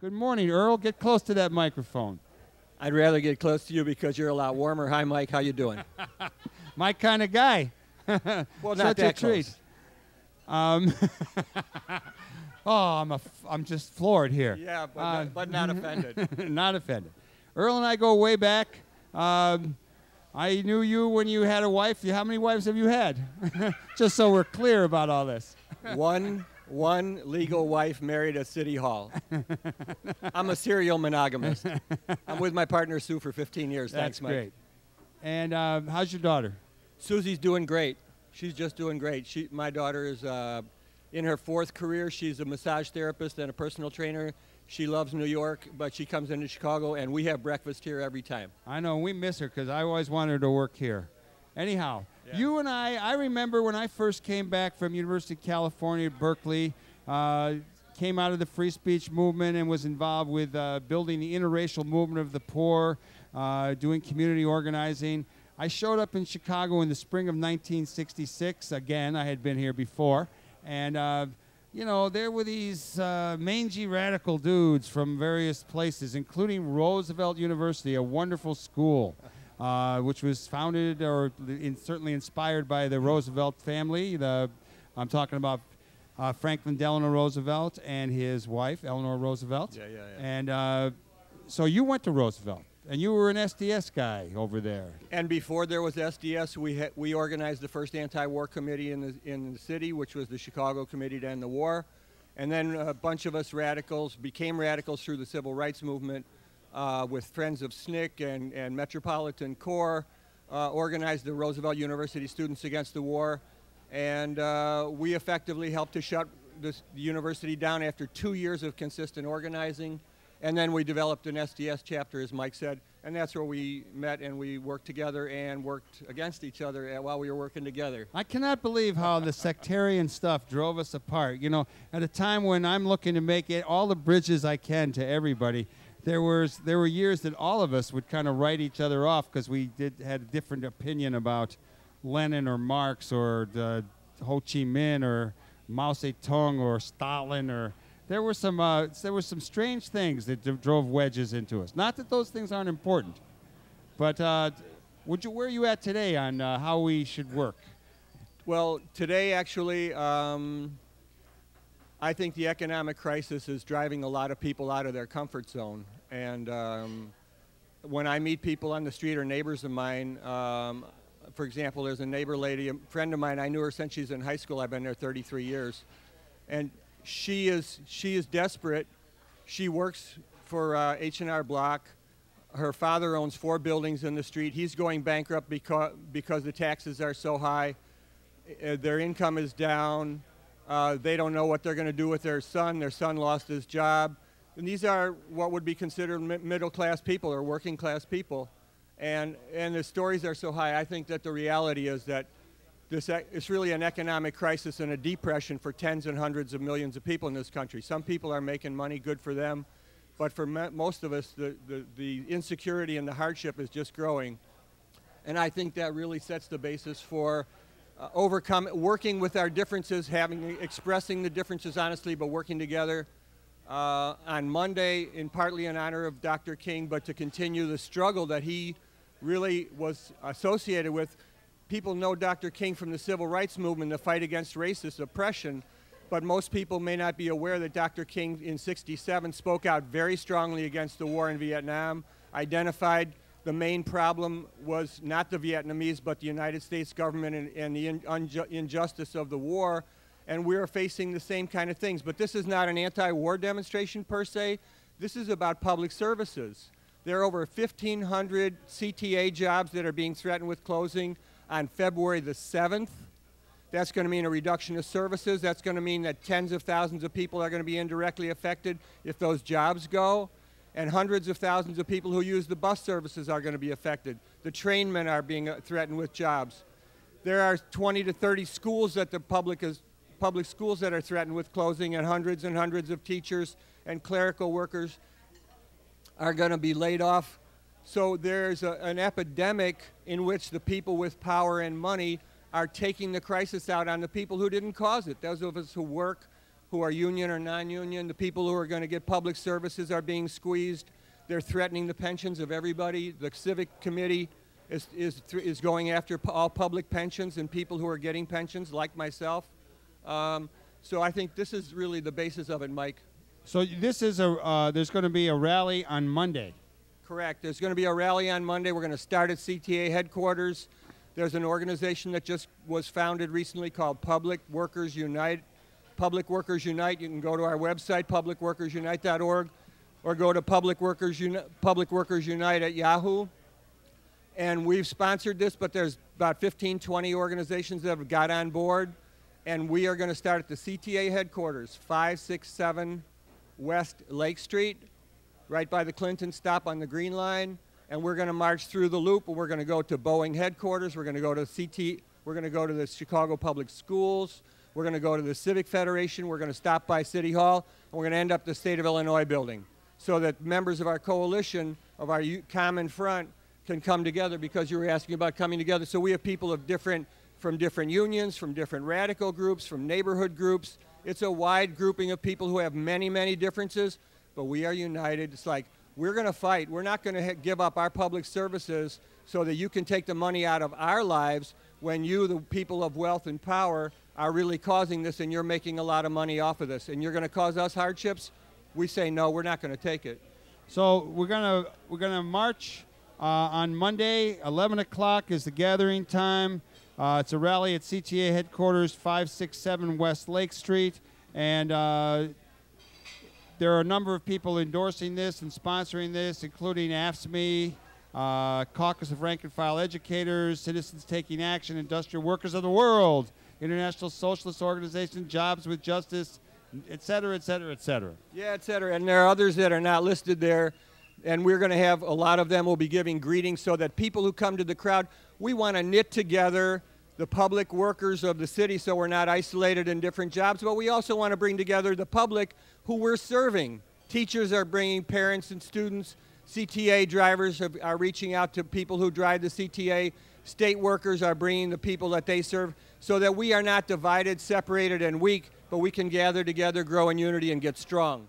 Good morning, Earl. Get close to that microphone. I'd rather get close to you because you're a lot warmer. Hi, Mike. How you doing? My kind of guy. Well, not Such that a treat. close. I'm just floored here. Yeah, but not offended. Not offended. Earl and I go way back. I knew you when you had a wife. How many wives have you had? Just so we're clear about all this. One legal wife married at City Hall. I'm a serial monogamist. I'm with my partner Sue for 15 years. That's Thanks, Mike. great. And how's your daughter? Susie's doing great. She's just doing great. My daughter is in her 4th career. She's a massage therapist and a personal trainer. She loves New York, but she comes into Chicago, and we have breakfast here every time. I know, we miss her because I always wanted her to work here. Anyhow, yeah. You and I remember when I first came back from University of California at Berkeley, came out of the free speech movement and was involved with building the interracial movement of the poor, doing community organizing. I showed up in Chicago in the spring of 1966. Again, I had been here before. And, you know, there were these mangy radical dudes from various places, including Roosevelt University, a wonderful school, which was founded or certainly inspired by the Roosevelt family. I'm talking about Franklin Delano Roosevelt and his wife, Eleanor Roosevelt. Yeah. And so you went to Roosevelt, and you were an SDS guy over there. And before there was SDS, we organized the first anti-war committee in the city, which was the Chicago Committee to End the War. And then a bunch of us radicals became radicals through the civil rights movement with Friends of SNCC and Metropolitan Corps, organized the Roosevelt University Students Against the War. And we effectively helped to shut the university down after 2 years of consistent organizing. And then we developed an SDS chapter, as Mike said, and that's where we met and we worked together and worked against each other while we were working together. I cannot believe how the sectarian stuff drove us apart. You know, at a time when I'm looking to make it all the bridges I can to everybody, there were years that all of us would kind of write each other off because we had a different opinion about Lenin or Marx or Ho Chi Minh or Mao Zedong or Stalin or... There were some strange things that drove wedges into us. Not that those things aren't important, but where are you at today on how we should work? Well, today actually, I think the economic crisis is driving a lot of people out of their comfort zone. And when I meet people on the street or neighbors of mine, for example, there's a neighbor lady, a friend of mine. I knew her since she's in high school. I've been there 33 years, and she is desperate. She works for H&R Block. Her father owns 4 buildings in the street. He's going bankrupt because the taxes are so high. Their income is down. They don't know what they're going to do with their son. Their son lost his job. And these are what would be considered middle-class people or working-class people. And the stories are so high. I think that the reality is that it's really an economic crisis and a depression for tens and hundreds of millions of people in this country. Some people are making money, good for them, but for most of us, the insecurity and the hardship is just growing. And I think that really sets the basis for working with our differences, expressing the differences honestly, but working together on Monday, partly in honor of Dr. King, but to continue the struggle that he really was associated with. People know Dr. King from the civil rights movement, the fight against racist oppression, but most people may not be aware that Dr. King in '67 spoke out very strongly against the war in Vietnam, identified the main problem was not the Vietnamese, but the United States government and the injustice of the war, and we're facing the same kind of things. But this is not an anti-war demonstration per se. This is about public services. There are over 1,500 CTA jobs that are being threatened with closing on February the 7th. That's going to mean a reduction of services. That's going to mean that tens of thousands of people are going to be indirectly affected if those jobs go. And hundreds of thousands of people who use the bus services are going to be affected. The trainmen are being threatened with jobs. There are 20 to 30 schools that the public schools that are threatened with closing, and hundreds of teachers and clerical workers are going to be laid off. So there's an epidemic in which the people with power and money are taking the crisis out on the people who didn't cause it. Those of us who work, who are union or non-union. The people who are going to get public services are being squeezed. They're threatening the pensions of everybody. The civic committee is going after all public pensions and people who are getting pensions, like myself. So I think this is really the basis of it, Mike. So this is there's going to be a rally on Monday. Correct. There's going to be a rally on Monday. We're going to start at CTA headquarters. There's an organization that just was founded recently called Public Workers Unite. Public Workers Unite. You can go to our website, publicworkersunite.org, or go to Public Workers Unite at Yahoo. And we've sponsored this, but there's about 15, 20 organizations that have got on board. And we are going to start at the CTA headquarters, 567 West Lake Street, right by the Clinton stop on the Green Line. And we're going to march through the loop, and we're going to go to Boeing headquarters. We're going to go to we're going to go to the Chicago Public Schools. We're going to go to the Civic Federation. We're going to stop by City Hall, and we're going to end up the State of Illinois building, so that members of our coalition, of our common front, can come together, because you were asking about coming together. So we have people of from different unions, from different radical groups, from neighborhood groups. It's a wide grouping of people who have many, many differences, but we are united. It's like, we're going to fight. We're not going to give up our public services so that you can take the money out of our lives when you, the people of wealth and power, are really causing this, and you're making a lot of money off of this, and you're going to cause us hardships. We say, no, we're not going to take it. So we're gonna march on Monday. 11 o'clock is the gathering time. It's a rally at CTA headquarters, 567 West Lake Street, and there are a number of people endorsing this and sponsoring this, including AFSCME, Caucus of Rank and File Educators, Citizens Taking Action, Industrial Workers of the World, International Socialist Organization, Jobs with Justice, et cetera, et cetera, et cetera. Yeah, et cetera. And there are others that are not listed there. And we're going to have a lot of them will be giving greetings, so that people who come to the crowd, we want to knit together the public workers of the city so we're not isolated in different jobs. But we also want to bring together the public who we're serving. Teachers are bringing parents and students. CTA drivers are reaching out to people who drive the CTA. State workers are bringing the people that they serve, so that we are not divided, separated, and weak, but we can gather together, grow in unity, and get strong.